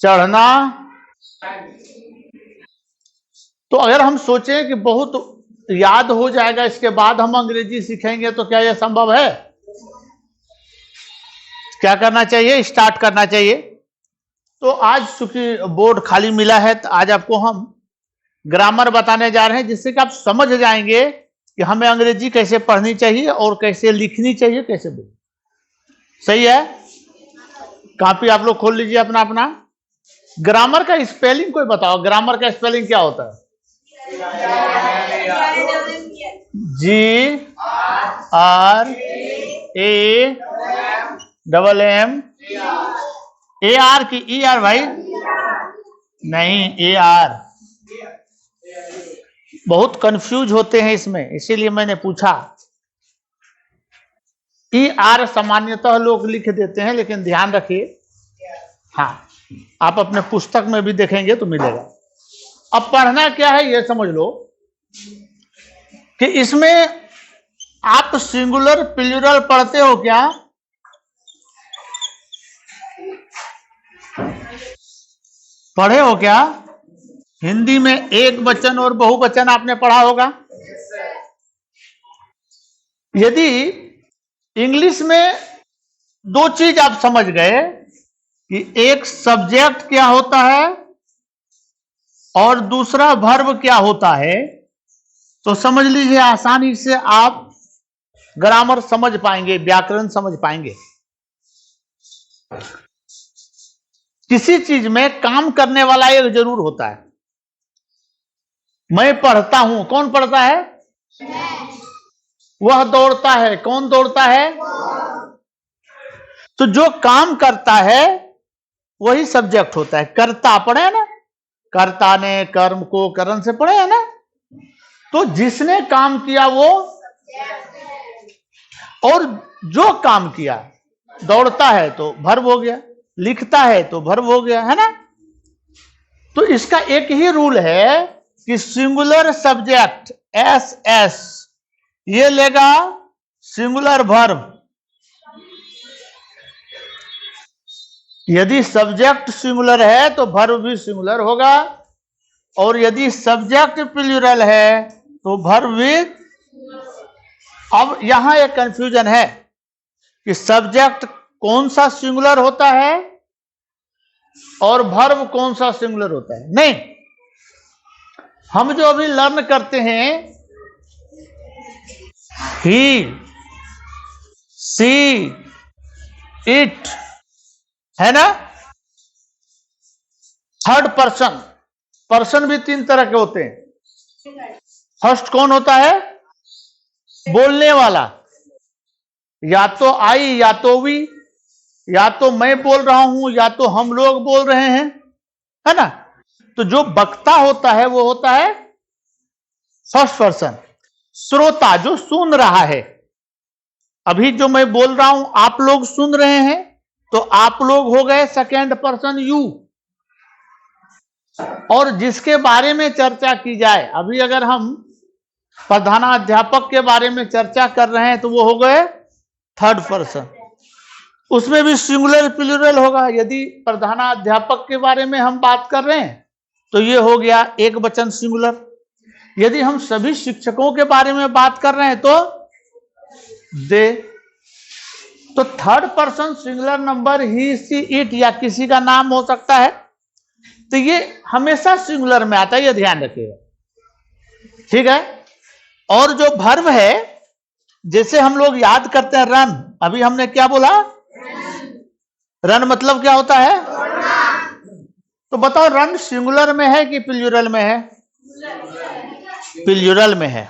चढ़ना। तो अगर हम सोचें कि बहुत याद हो जाएगा इसके बाद हम अंग्रेजी सीखेंगे, तो क्या यह संभव है? क्या करना चाहिए? स्टार्ट करना चाहिए। तो आज चूंकि बोर्ड खाली मिला है, तो आज आपको हम ग्रामर बताने जा रहे हैं, जिससे कि आप समझ जाएंगे कि हमें अंग्रेजी कैसे पढ़नी चाहिए और कैसे लिखनी चाहिए, कैसे बोलनी। सही है? कॉपी आप लोग खोल लीजिए अपना अपना। ग्रामर का स्पेलिंग कोई बताओ, ग्रामर का स्पेलिंग क्या होता है? GRAMM। AR की ER भाई? नहीं, AR। बहुत कंफ्यूज होते हैं इसमें, इसीलिए मैंने पूछा। ER सामान्यतः लोग लिख देते हैं, लेकिन ध्यान रखिए, हाँ, आप अपने पुस्तक में भी देखेंगे तो मिलेगा। अब पढ़ना क्या है ये समझ लो कि इसमें आप सिंगुलर प्लूरल पढ़ते हो क्या? पढ़े हो क्या? हिंदी में एक वचन और बहुवचन आपने पढ़ा होगा। यदि इंग्लिश में दो चीज आप समझ गए कि एक सब्जेक्ट क्या होता है और दूसरा वर्ब क्या होता है, तो समझ लीजिए आसानी से आप ग्रामर समझ पाएंगे, व्याकरण समझ पाएंगे। किसी चीज में काम करने वाला एक जरूर होता है। मैं पढ़ता हूं, कौन पढ़ता है? वह दौड़ता है, कौन दौड़ता है? तो जो काम करता है वही सब्जेक्ट होता है। कर्ता पढ़े है ना, कर्ता ने कर्म को करण से पढ़े है ना। तो जिसने काम किया वो, और जो काम किया, दौड़ता है तो वर्ब हो गया, लिखता है तो वर्ब हो गया, है ना। तो इसका एक ही रूल है कि सिंगुलर सब्जेक्ट SS ये लेगा सिंगुलर वर्ब। यदि सब्जेक्ट सिंगुलर है तो वर्ब भी सिंगुलर होगा, और यदि सब्जेक्ट प्लूरल है तो वर्ब भी। अब यहां एक कंफ्यूजन है कि सब्जेक्ट कौन सा सिंगुलर होता है और वर्ब कौन सा सिंगुलर होता है। नहीं, हम जो अभी लर्न करते हैं, ही, सी, इट, है ना। थर्ड पर्सन, पर्सन भी तीन तरह के होते हैं। फर्स्ट कौन होता है? बोलने वाला, या तो आई, या तो वी, या तो मैं बोल रहा हूं, या तो हम लोग बोल रहे हैं, है ना। तो जो वक्ता होता है वो होता है फर्स्ट पर्सन। श्रोता जो सुन रहा है, अभी जो मैं बोल रहा हूं आप लोग सुन रहे हैं, तो आप लोग हो गए सेकेंड पर्सन यू। और जिसके बारे में चर्चा की जाए, अभी अगर हम प्रधानाध्यापक के बारे में चर्चा कर रहे हैं तो वो हो गए थर्ड पर्सन। उसमें भी सिंगुलर प्लूरल होगा। यदि प्रधानाध्यापक के बारे में हम बात कर रहे हैं तो ये हो गया एक वचन सिंगुलर। यदि हम सभी शिक्षकों के बारे में बात कर रहे हैं तो दे। तो third person singular number he, she, it या किसी का नाम हो सकता है, तो ये हमेशा सिंगुलर में आता है, ये ध्यान रखिएगा, ठीक है। और जो वर्ब है, जैसे हम लोग याद करते हैं रन, अभी हमने क्या बोला? रन मतलब क्या होता है? तो बताओ रन सिंगुलर में है कि प्लूरल में है? प्लूरल में है।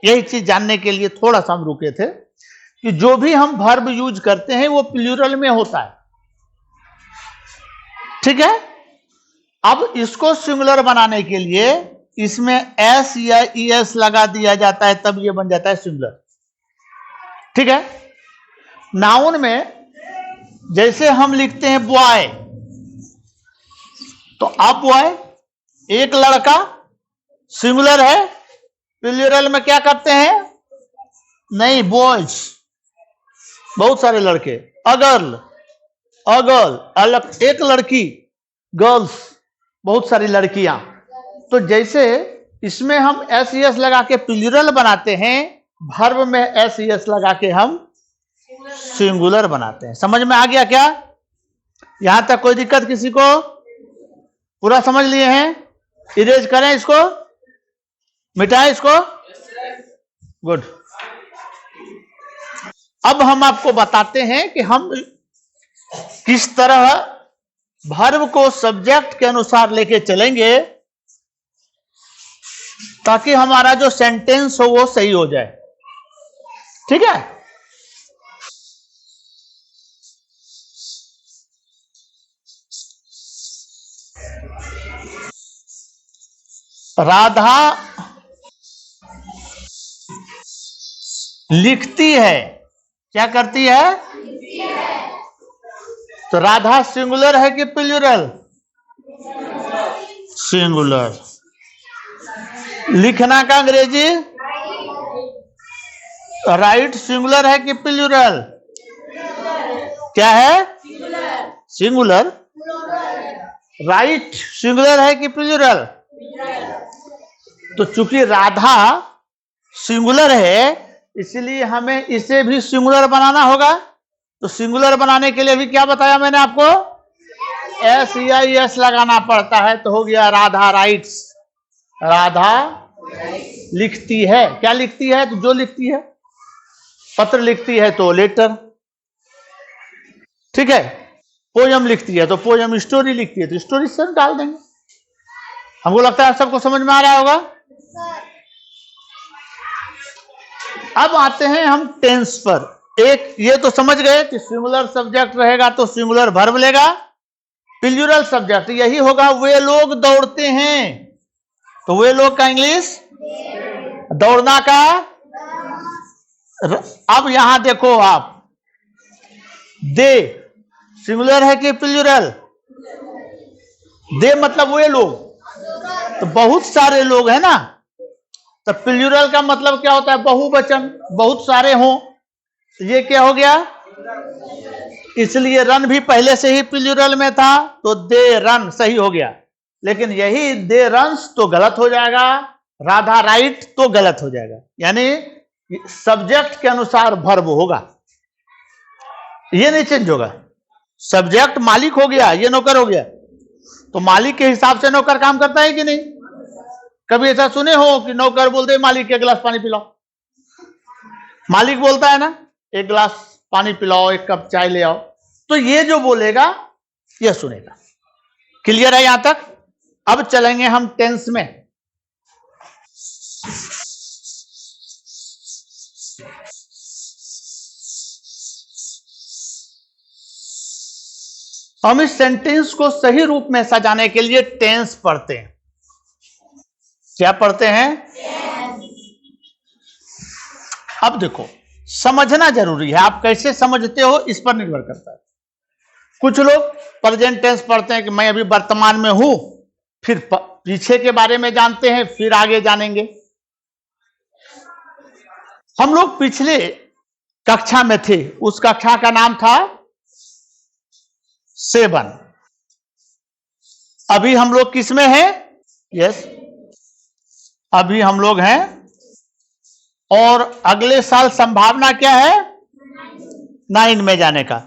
यही चीज जानने के लिए थोड़ा सा हम रुके थे कि जो भी हम वर्ब यूज करते हैं वो प्लूरल में होता है, ठीक है। अब इसको सिंगुलर बनाने के लिए इसमें S या ES लगा दिया जाता है, तब ये बन जाता है सिंगुलर, ठीक है। नाउन में जैसे हम लिखते हैं बॉय, तो अब बॉय एक लड़का सिंगुलर है, प्लूरल में क्या करते हैं? नहीं, बॉयज बहुत सारे लड़के। अगर्ल, अगर्ल अलग एक लड़की, गर्ल्स, बहुत सारी लड़कियां। तो जैसे इसमें हम एस एस लगा के प्लूरल बनाते हैं, वर्ब में एस एस लगा के हम सिंगुलर बनाते हैं। समझ में आ गया क्या? यहां तक कोई दिक्कत किसी को? पूरा समझ लिए हैं? इरेज करें इसको, मिटाएं इसको। गुड। अब हम आपको बताते हैं कि हम किस तरह वर्ब को सब्जेक्ट के अनुसार लेके चलेंगे ताकि हमारा जो सेंटेंस हो वो सही हो जाए। ठीक है? राधा लिखती है। क्या करती है? तो राधा सिंगुलर है कि प्लूरल? सिंगुलर। लिखना का अंग्रेजी राइट सिंगुलर है कि प्लूरल? क्या है? सिंगुलर। राइट सिंगुलर है कि प्लूरल? तो चूंकि राधा सिंगुलर है इसलिए हमें इसे भी सिंगुलर बनाना होगा। तो सिंगुलर बनाने के लिए भी क्या बताया मैंने आपको? एस आई एस लगाना पड़ता है। तो हो गया राधा राइट्स। राधा लिखती है। क्या लिखती है? तो जो लिखती है। पत्र लिखती है तो लेटर। ठीक है? पोयम लिखती है तो पोयम। स्टोरी लिखती है तो स्टोरी सर डाल देंगे। हमको लगता है सबको समझ में आ रहा होगा। अब आते हैं हम टेंस पर। एक ये तो समझ गए कि सिंगुलर सब्जेक्ट रहेगा तो सिंगुलर वर्ब लेगा। प्लूरल सब्जेक्ट यही होगा, वे लोग दौड़ते हैं तो वे लोग का इंग्लिश दौड़ना का। अब यहां देखो आप, दे सिंगुलर है कि प्लूरल? दे मतलब वे लोग, तो बहुत सारे लोग हैं ना। तो प्लूरल का मतलब क्या होता है? बहुवचन, बहुत सारे हों। ये क्या हो गया? इसलिए रन भी पहले से ही प्लूरल में था तो दे रन सही हो गया। लेकिन यही दे रन्स तो गलत हो जाएगा, राधा राइट तो गलत हो जाएगा। यानी सब्जेक्ट के अनुसार वर्ब होगा, ये नहीं चेंज होगा। सब्जेक्ट मालिक हो गया, ये नौकर हो गया, तो मालिक के हिसाब से नौकर काम करता है कि नहीं? कभी ऐसा सुने हो कि नौकर बोलते मालिक एक गिलास पानी पिलाओ? मालिक बोलता है ना एक गिलास पानी पिलाओ, एक कप चाय ले आओ, तो ये जो बोलेगा ये सुनेगा। क्लियर है यहां तक? अब चलेंगे हम टेंस में। हम इस सेंटेंस को सही रूप में सजाने के लिए टेंस पढ़ते हैं। क्या पढ़ते हैं? अब देखो, समझना जरूरी है। आप कैसे समझते हो इस पर निर्भर करता है। कुछ लोग प्रेजेंट टेंस पढ़ते हैं कि मैं अभी वर्तमान में हूं, फिर पीछे के बारे में जानते हैं, फिर आगे जानेंगे। हम लोग पिछले कक्षा में थे, उस कक्षा का नाम था 7। अभी हम लोग किस में हैं? यस, अभी हम लोग हैं। और अगले साल संभावना क्या है? 9 में जाने का।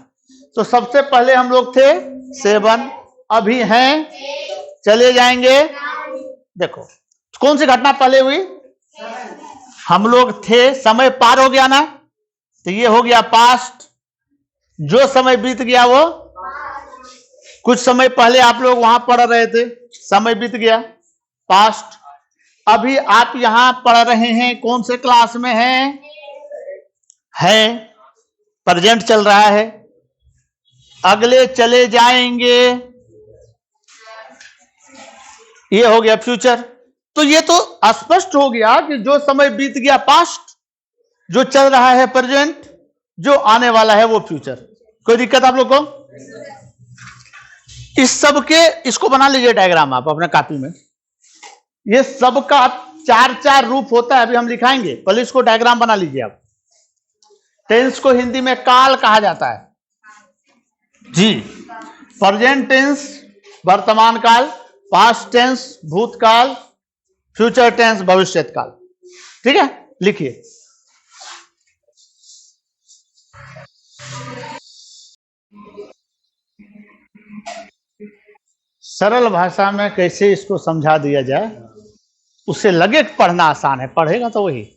तो सबसे पहले हम लोग थे 7, अभी हैं, चले जाएंगे। देखो कौन सी घटना पहले हुई? हम लोग थे, समय पार हो गया ना, तो ये हो गया पास्ट। जो समय बीत गया वो, कुछ समय पहले आप लोग वहां पढ़ रहे थे, समय बीत गया, पास्ट। अभी आप यहां पढ़ रहे हैं, कौन से क्लास में हैं? है, प्रेजेंट चल रहा है। अगले चले जाएंगे, ये हो गया फ्यूचर। तो ये तो स्पष्ट हो गया कि जो समय बीत गया पास्ट, जो चल रहा है प्रेजेंट, जो आने वाला है वो फ्यूचर। कोई दिक्कत आप लोग को? इस सब के, इसको बना लीजिए डायग्राम आप अपने कॉपी में। ये सब का 4 रूप होता है, अभी हम लिखाएंगे, पहले इसको डायग्राम बना लीजिए आप। टेंस को हिंदी में काल कहा जाता है जी। प्रेजेंट टेंस वर्तमान काल, पास्ट टेंस भूतकाल, फ्यूचर टेंस भविष्यत काल। ठीक है, लिखिए। सरल भाषा में कैसे इसको समझा दिया जाए, उससे लगे कि पढ़ना आसान है, पढ़ेगा तो वही।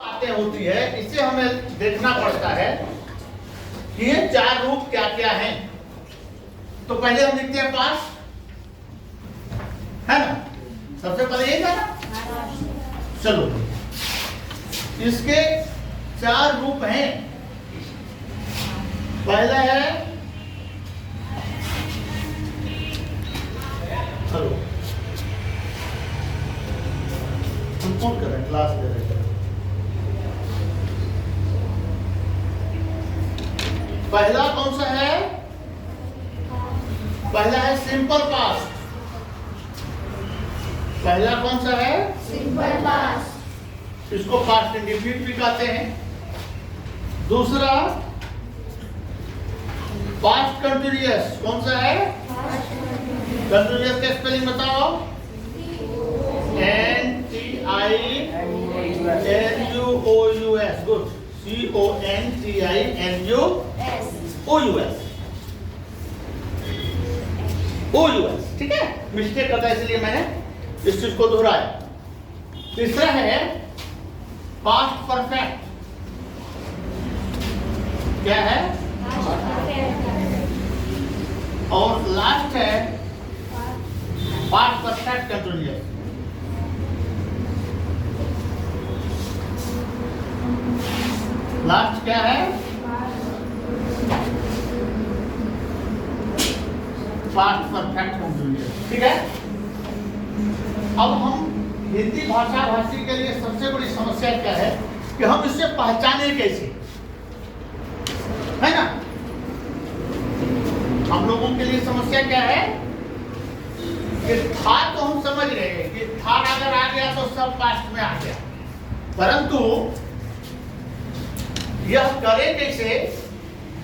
बातें होती है, इसे हमें देखना पड़ता है कि ये चार रूप क्या क्या हैं। तो पहले हम लिखते हैं पास्ट, है ना, सबसे पहले ये था ना। चलो, इसके चार रूप हैं। पहला है, हेलो तुम कौन कर रहे हैं, क्लास दे रहे हैं। पहला कौन सा है, पहला है सिंपल पास्ट। पहला कौन सा है, सिंपल पास्ट, इसको पास्ट इंडेफिनिट भी कहते हैं। दूसरा पास्ट कंटिन्यूअस, कौन सा है, कंटिन्यूअस का स्पेलिंग बताओ। CONTINUOUS, गुड, CONTINUOUS, ठीक है, मिस्टेक करता है इसलिए मैंने इस चीज को दोहराया। तीसरा है पास्ट परफेक्ट, क्या है, और लास्ट है पास्ट परफेक्ट कंटिन्यूअस। लास्ट क्या है, पास्ट परफेक्ट कंटिन्यूअस। ठीक है, अब हम हिंदी भाषा भाषी के लिए सबसे बड़ी समस्या क्या है कि हम इसे पहचाने कैसे, है ना। हम लोगों के लिए समस्या क्या है कि था तो हम समझ रहे हैं कि था अगर आ गया तो सब पास्ट में आ गया, परंतु यह करे कैसे,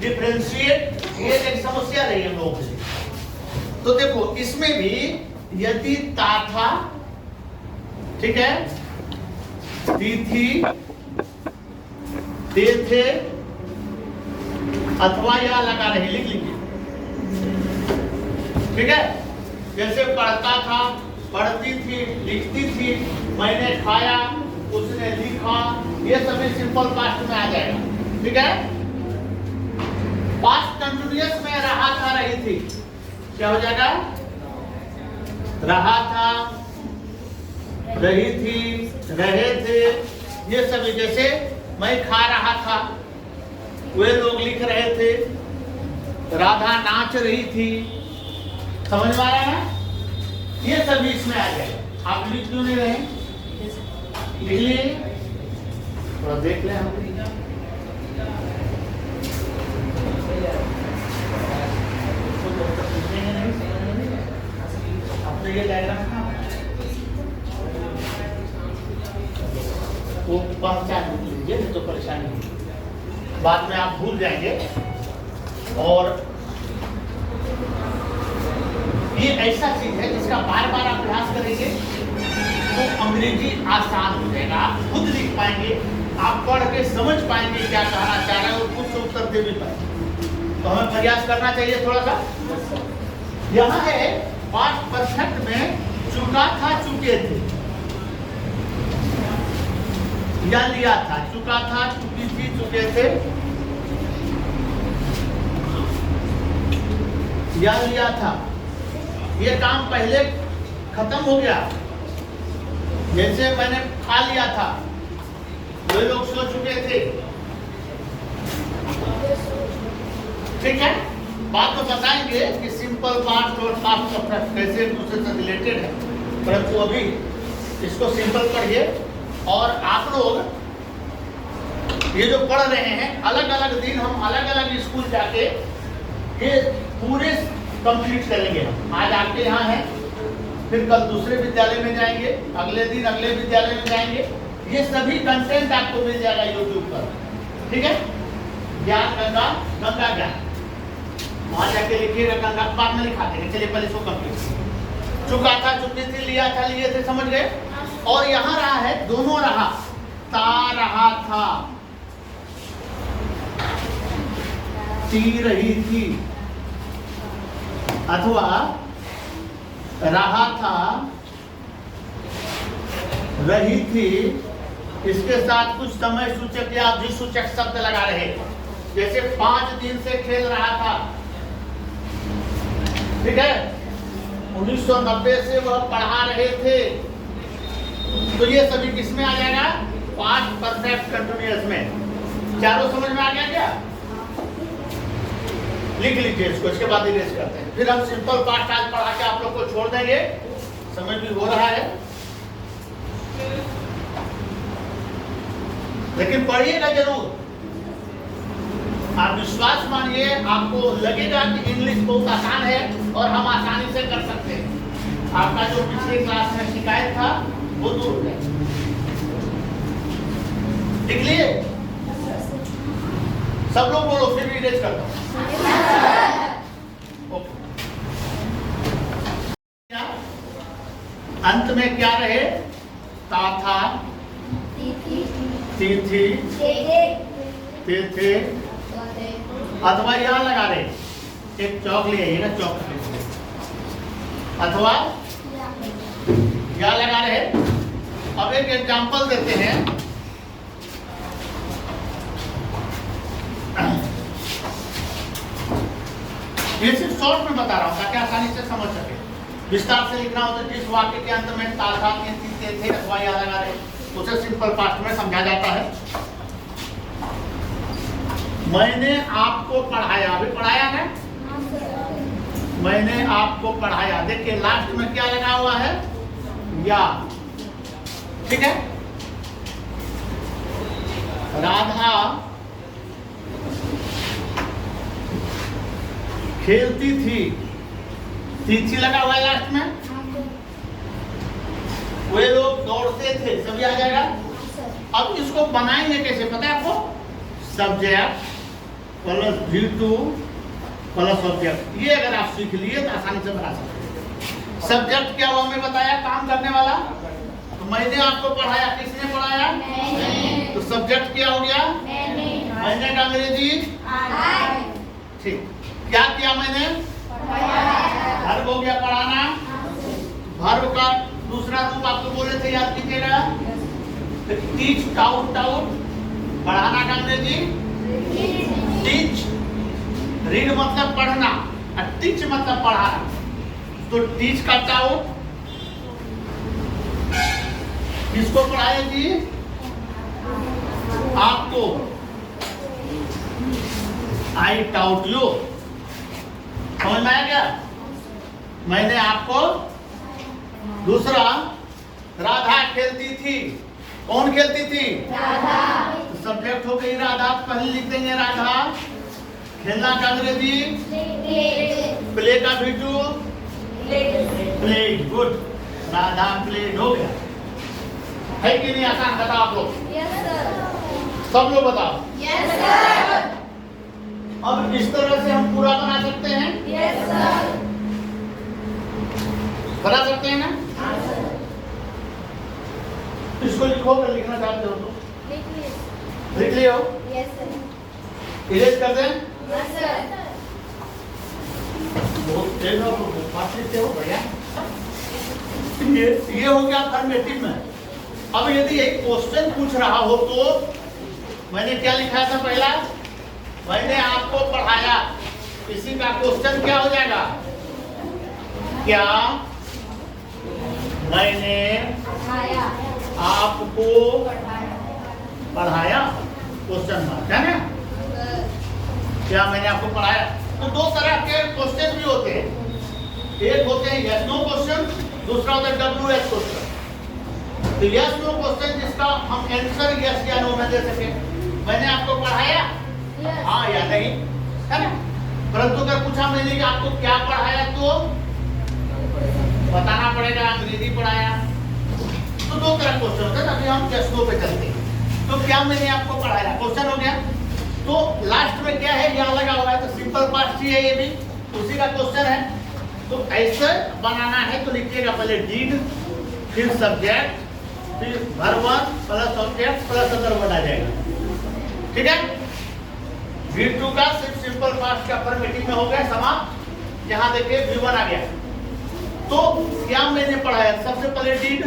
डिफरेंशिएट, ये एक समस्या रही हम लोगों के लिए। तो देखो, इसमें भी यदि ता था, ठीक है, ती थी, ते थे, अथवा या लगा रहे, लिख लीजिए। ठीक है, जैसे पढ़ता था, पढ़ती थी, लिखती थी, मैंने खाया, उसने लिखा, ये सभी सिंपल पास्ट में आ जाएगा। ठीक है, पास्ट कंटिन्यूअस में रहा था, रही थी, क्या हो जाएगा, रहा था, रही थी, रहे थे, ये सभी। जैसे मैं खा रहा था, वे लोग लिख रहे थे, राधा नाच रही थी, समझ में आ रहा है, ये सभी इसमें आ जाएगा। आप लिख क्यों नहीं रहे, लिख लिए, थोड़ा देख लें हम। आपने ये डायग्राम कहाँ वो पहचान लीजिए, नहीं तो परेशानी होगी, बाद में आप भूल जाएंगे। और ये ऐसा चीज है जिसका बार बार अभ्यास करेंगे तो अंग्रेजी आसान हो जाएगा, आप खुद लिख पाएंगे, आप पढ़ के समझ पाएंगे क्या कहना चाह रहे हैं और खुद से उत्तर दे भी पाएंगे। तो हमें प्रयास करना चाहिए थोड़ा सा। यहाँ है पास्ट परफेक्ट में चुका था, चुके थे, या लिया था, चुका था, चुकी थी, चुके थे, या लिया था। ये काम पहले खत्म हो गया, जैसे मैंने खा लिया था, वे लोग सो चुके थे। ठीक है, बात तो बताएंगे कि सिंपल पास्ट और पास्ट परफेक्ट कैसे एक दूसरे से रिलेटेड है, परंतु अभी इसको सिंपल पढ़िए। और आप लोग ये जो पढ़ रहे हैं अलग अलग दिन हम अलग अलग स्कूल जाके ये पूरे कंप्लीट करेंगे। हम आज आपके यहाँ हैं, फिर कल दूसरे विद्यालय में जाएंगे, अगले दिन अगले विद्यालय में जाएंगे। ये सभी कंटेंट आपको मिल जाएगा यूट्यूब पर, ठीक है। ज्ञान गंगा, गंगा ज्ञान, वहां जाके लिखिएगा गंगा, बाद में लिखा देंगे। चलिए पहले इसको कंप्लीट। चुका था, चुकी थी, लिया था, लिए थे, समझ गए। और यहाँ रहा है, दोनों रहा, ता रहा था, ती रही थी, अथवा रहा था, रही थी। इसके साथ कुछ समय सूचक या अवधि सूचक शब्द लगा रहे, जैसे 5 दिन से खेल रहा था, ठीक है। 1990 से वह पढ़ा रहे थे, तो ये सभी किसमें आ जाएगा? पास्ट परफेक्ट कंटिन्यूअस में। चारों समझ में आ गया क्या? लिख लीजिए इसको, इसके बाद इरेज करते हैं। फिर हम सिंपल पास्ट आज पढ़ा के आप लोग को छोड़ देंगे, समझ भी हो रहा है, लेकिन पढ़िएगा जरूर। आप विश्वास मानिए, आपको लगेगा कि इंग्लिश बहुत आसान है और हम आसानी से कर सकते हैं। आपका जो पिछले क्लास में शिकायत था वो दूर हो गया। लिख लिए? सब लोग बोलो, फिर भी इरेज करता हूं। अंत में क्या रहे? ता था, ती थी, ते थे, अथवा यहां लगा रहे, एक चौक ले आइए ना, चौक अथवा यहां लगा रहे। अब एक एग्जांपल देते हैं। ये सिर्फ शॉर्ट में बता रहा हूं ताकि आसानी से समझ सके। विस्तार से लिखना हो तो जिस वाक्य के अंत में ता था, थे अथवा यहां लगा रहे, उसे सिंपल पास्ट में समझा जाता है। मैंने आपको पढ़ाया, अभी पढ़ाया है, मैंने आपको पढ़ाया। देखिए लास्ट में क्या लगा हुआ है? या, ठीक है। राधा खेलती थी, थी लगा हुआ है लास्ट में। वे लोग दौड़ते थे, सभी आ जाएगा। अब इसको बनाएंगे कैसे पता है आपको? Subject plus V2 plus object. ये अगर आप सीख लिए तो आसानी से बना सकते हैं। सब्जेक्ट क्या हुआ हमें बताया? काम करने वाला। तो मैंने आपको पढ़ाया, किसने पढ़ाया? मैंने। तो सब्जेक्ट क्या हो गया? मैंने का अंग्रेजी ठीक। क्या किया मैंने? वर्ब हो गया पढ़ाना। वर्ब का दूसरा रूप आपको बोले थे, याद कीजिएगा, टीच, टाउट, टाउट। पढ़ाना का अंग्रेजी टीच। रीड मतलब पढ़ना और टीच मतलब पढ़ाना, तो टीच का टाउट। किसको पढ़ाएगी? आपको। आई टाउट यू। समझ में आया क्या? मैंने आपको। दूसरा, राधा खेलती थी। कौन खेलती थी? राधा। तो सब्जेक्ट हो गई राधा, पहले लिख देंगे राधा। खेलना का अंग्रेजी प्ले का V2 played. Good, Radha played हो गया। है कि नहीं आसान? बताओ आप लोग। Yes sir. सब लोग बताओ। Yes sir. अब इस तरह से हम पूरा बना सकते हैं। Yes sir. बना सकते हैं ना? हाँ सर। इसको लिखो, अगर लिखना चाहते हो तो लिख लियो। Yes sir. इरेज कर दें? Yes sir. बहुत तेज हो, बहुत फास्ट लिखते हो भैया। ये हो गया अफर्मेटिव में। अब यदि एक क्वेश्चन पूछ रहा हो तो मैंने क्या लिखा था पहला? मैंने आपको पढ़ाया। इसी का क्वेश्चन क्या हो जाएगा? क्या मैंने आपको पढ़ाया? क्वेश्चन मार्क है ना? क्या मैंने आपको पढ़ाया? तो दो तरह के क्वेश्चन भी होते हैं, एक होते हैं यस नो क्वेश्चन, दूसरा होता है WH क्वेश्चन। तो यस नो क्वेश्चन जिसका हम आंसर यस या नो में दे सके, मैंने आपको पढ़ाया हाँ या नहीं, है ना। परंतु अगर पूछा मैंने कि आपको क्या पढ़ाया तो बताना पड़ेगा अंग्रेजी पढ़ाया। तो दो तरह क्वेश्चन होते हैं। अभी हम यस नो पे चलते हैं। तो क्या मैंने आपको पढ़ाया क्वेश्चन हो गया। तो लास्ट में क्या है यहाँ लगा हुआ है, तो सिंपल पास्ट ही है, ये भी उसी का क्वेश्चन है। तो ऐसे बनाना है तो लिखिएगा पहले डिड, फिर सब्जेक्ट, फिर verb plus object plus other word आ जाएगा, ठीक है। V2 का सिर्फ सिंपल पास्ट का अफर्मेटिव में हो गया समाप्त। यहाँ देखिए V1 आ गया। तो क्या मैंने पढ़ाया, सबसे पहले डिड,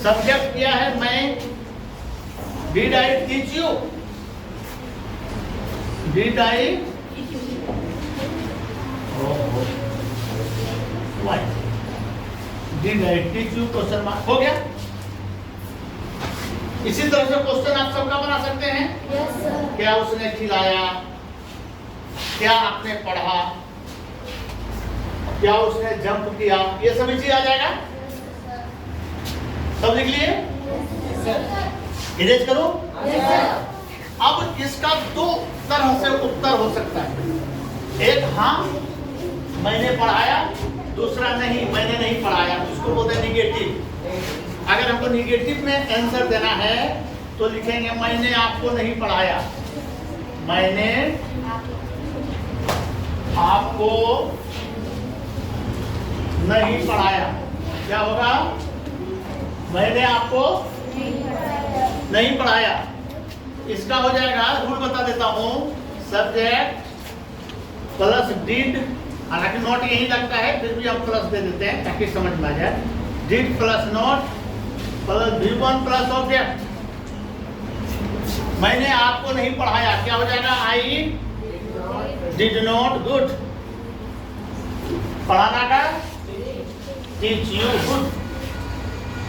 सब्जेक्ट किया है मैं, did I teach you, did I did I teach you, question mark हो गया। इसी तरह से क्वेश्चन आप सबका बना सकते हैं। Yes, sir. क्या उसने खिलाया, क्या आपने पढ़ा, क्या उसने जंप किया, ये सभी चीज आ जाएगा। सब लिख लिए, इरेज करो। Yes, sir. अब इसका दो तरह से उत्तर हो सकता है, एक हाँ मैंने पढ़ाया, दूसरा नहीं मैंने नहीं पढ़ाया, उसको बोलते हैं निगेटिव। अगर हमको निगेटिव में आंसर देना है तो लिखेंगे मैंने आपको नहीं पढ़ाया, मैंने आपको नहीं पढ़ाया। क्या होगा, मैंने आपको नहीं पढ़ाया। इसका हो जाएगा, रूल बता देता हूं, सब्जेक्ट प्लस डिड, हालांकि नोट यही लगता है फिर भी हम प्लस दे देते हैं ताकि समझ में आ जाए। Did plus note plus V1 plus object. मैंने आपको नहीं पढ़ाया, क्या हो जाएगा, आई डिड नॉट, गुड। पढ़ाना का टीच यू, गुड।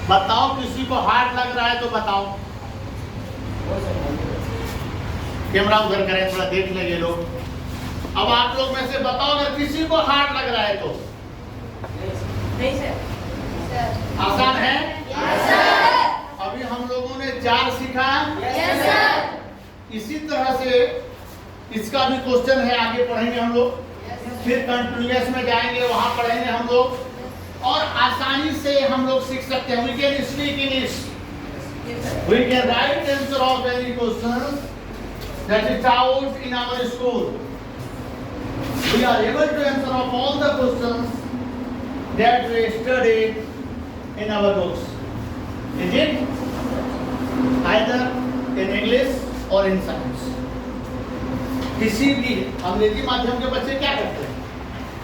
बताओ किसी को हार्ड लग रहा है तो बताओ। कैमरा उधर करें, थोड़ा देख लेंगे लोग। अब आप लोग में से बताओ अगर किसी को हार्ड लग रहा है तो। नहीं सर। आसान है। Yes, sir. अभी हम लोगों ने 4 सीखा। Yes, sir. इसी तरह से इसका भी क्वेश्चन है, आगे पढ़ेंगे हम लोग। फिर कंटिन्यूअस में जाएंगे, वहां पढ़ेंगे हम लोग, और आसानी से हम लोग सीख सकते हैं। We can speak English, we can write answer of any question that is out in our school. We are able to answer of all the questions that we studied in our books, is it? Either in English or in science. किसी भी अंग्रेजी माध्यम के बच्चे क्या करते हैं,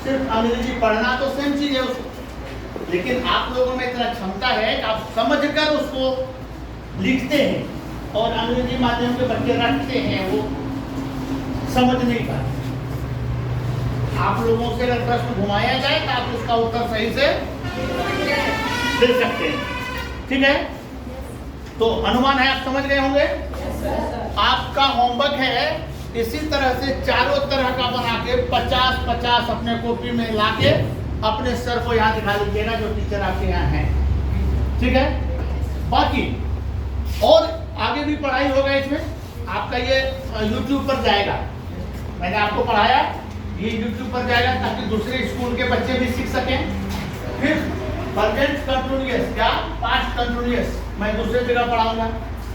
सिर्फ अंग्रेजी पढ़ना तो सेम चीज है उसको, लेकिन आप लोगों में इतना क्षमता है कि आप समझकर उसको लिखते हैं, और अंग्रेजी माध्यम के बच्चे रखते हैं, वो समझ नहीं पाते। आप लोगों से अगर प्रश्न घुमाया जाए तो आप उसका उत्तर सही से दे सकते हैं, ठीक है। तो अनुमान है, आप समझ गए होंगे। आपका होमवर्क है इसी तरह से चारों तरह का बना के 50-50 अपने कॉपी में लाके अपने सर को यहाँ दिखा लीजिएगा जो टीचर आपके यहाँ हैं, ठीक है। बाकी और आगे भी पढ़ाई होगा इसमें। आपका ये YouTube पर जाएगा, मैंने आपको पढ़ाया, ये YouTube पर जाएगा ताकि दूसरे स्कूल के बच्चे भी सीख सकें। फिर प्रेजेंट कंटिन्यूअस, क्या पास्ट कंटिन्यूअस मैं दूसरे जगह पढ़ाऊंगा,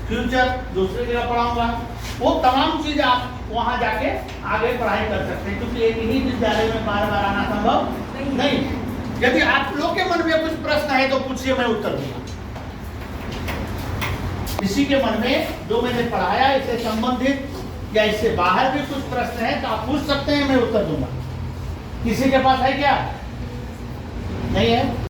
फ्यूचर दूसरी जगह पढ़ाऊंगा। वो तमाम चीज आप वहां जाके आगे पढ़ाई कर सकते हैं, क्योंकि एक ही विद्यालय में बार बार आना संभव नहीं। यदि आप लोग के मन में कुछ प्रश्न है तो पूछिए, मैं उत्तर दूंगा। किसी के मन में जो मैंने पढ़ाया इससे संबंधित या इससे बाहर भी कुछ प्रश्न है तो आप पूछ सकते हैं, मैं उत्तर दूंगा। किसी के पास है क्या? नहीं है?